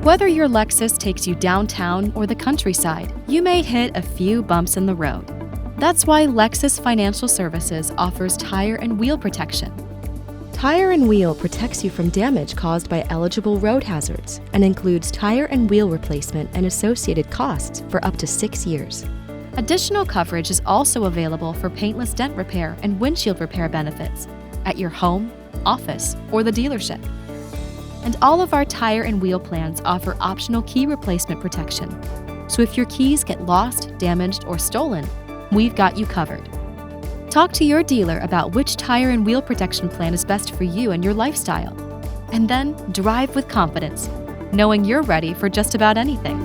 Whether your Lexus takes you downtown or the countryside, you may hit a few bumps in the road. That's why Lexus Financial Services offers tire and wheel protection. Tire and Wheel protects you from damage caused by eligible road hazards and includes tire and wheel replacement and associated costs for up to 6 years. Additional coverage is also available for painless dent repair and windshield repair benefits at your home, office, or the dealership. And all of our tire and wheel plans offer optional key replacement protection. So if your keys get lost, damaged, or stolen, we've got you covered. Talk to your dealer about which tire and wheel protection plan is best for you and your lifestyle. And then drive with confidence, knowing you're ready for just about anything.